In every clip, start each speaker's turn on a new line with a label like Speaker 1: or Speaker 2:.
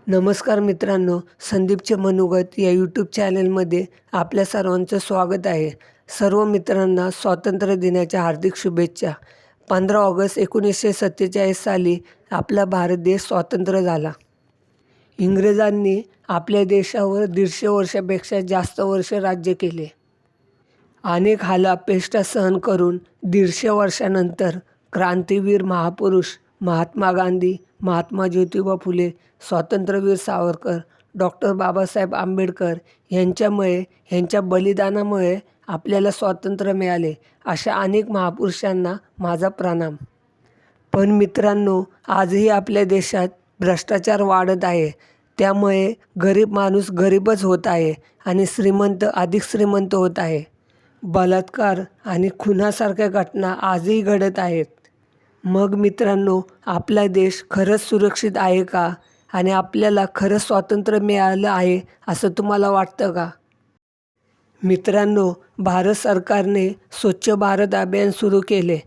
Speaker 1: नमस्कार मित्रांनो, संदीपचे मनोगत या यूट्यूब चॅनलमध्ये आपल्या सर्वांचं स्वागत आहे. सर्व मित्रांना स्वातंत्र्य दिनाच्या हार्दिक शुभेच्छा. 15 ऑगस्ट 1947 साली आपला भारत देश स्वतंत्र झाला. इंग्रजांनी आपल्या देशावर 150 वर्षापेक्षा जास्त वर्ष राज्य केले. अनेक हालापेष्टा सहन करून 150 वर्षानंतर क्रांतीवीर महापुरुष महात्मा गांधी, महात्मा ज्योतिबा फुले, स्वातंत्र्यवीर सावरकर, डॉक्टर बाबासाहेब आंबेडकर यांच्या बलिदानामुळे आपल्याला स्वातंत्र्य मिळाले. अशा अनेक महापुरुषांना माझा प्रणाम. पण मित्रांनो, आजही आपल्या देशात भ्रष्टाचार वाढत आहे. त्यामुळे गरीब माणूस गरीबच होत आहे आणि श्रीमंत अधिक श्रीमंत होत आहे. बलात्कार आणि खुनासारख्या घटना आजही घडत आहेत. मग मित्रांनो, आपला देश खरंच सुरक्षित आहे का? आणि आपल्याला खरंच स्वातंत्र्य मिळालं आहे असं तुम्हाला वाटतं का? मित्रांनो, भारत सरकारने स्वच्छ भारत अभियान सुरू केले,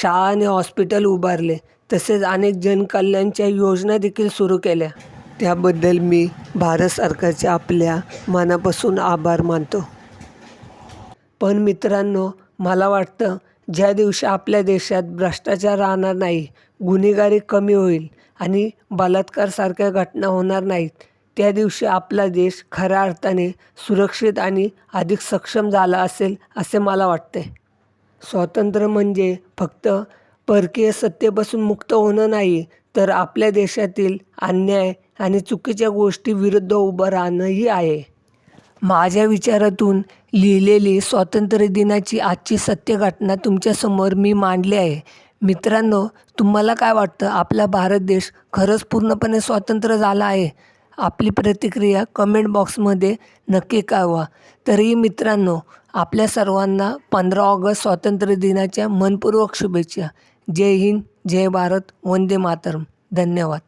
Speaker 1: शाळा आणि हॉस्पिटल उभारले, तसेच अनेक जनकल्याणच्या योजना देखील सुरू केल्या. त्याबद्दल मी भारत सरकारचे आपल्या मनापासून आभार मानतो. पण मित्रांनो, मला वाटतं ज्या दिवशी आपल्या देशात भ्रष्टाचार राहणार नाही, गुन्हेगारी कमी होईल आणि बलात्कारसारख्या घटना होणार नाहीत, त्या दिवशी आपला देश खऱ्या अर्थाने सुरक्षित आणि अधिक सक्षम झाला असेल असे मला वाटते. स्वातंत्र्य म्हणजे फक्त परकीय सत्तेपासून मुक्त होणं नाही, तर आपल्या देशातील अन्याय आणि चुकीच्या गोष्टी विरुद्ध उभं राहणंही आहे. माझ्या विचारातून लिहिलेली स्वातंत्र्य दिनाची आजची सत्य घटना तुमच्यासमोर मी मांडली आहे. मित्रांनो, तुम्हाला काय वाटतं? आपला भारत देश खरंच पूर्णपणे स्वतंत्र झाला आहे? आपली प्रतिक्रिया कमेंट बॉक्समध्ये नक्की कळवा. तरीही मित्रांनो, आपल्या सर्वांना 15 ऑगस्ट स्वातंत्र्य दिनाच्या मनपूर्वक शुभेच्छा. जय हिंद, जय भारत, वंदे मातरम. धन्यवाद.